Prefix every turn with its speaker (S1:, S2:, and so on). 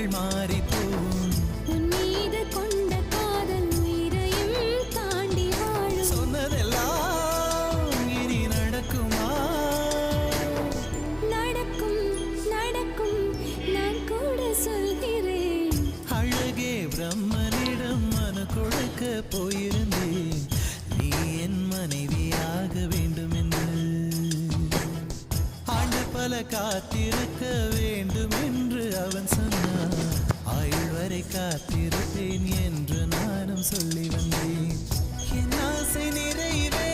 S1: நாட்கள் மாறி போகும்.
S2: உன் மீது கொண்ட காதல் உயிரையும் தாண்டி வாழும்.
S1: சொன்னதெல்லாம் இனி நடக்குமா?
S2: நடக்கும் நடக்கும் நான் கூட சொல்கிறேன்.
S1: அழகே பிரம்மனிடம் மனு கொடுக்க போயிருந்தேன், நீ என் மனைவியாக வேண்டும் என்று. ஆண்டு பல காத்திருக்க வேண்டும் என்று அவன் சொன்னான். ஆயுள் வரை காத்திருப்பேன் என்று நானும் சொல்லி வந்தேன். என் ஆசை நிறைவே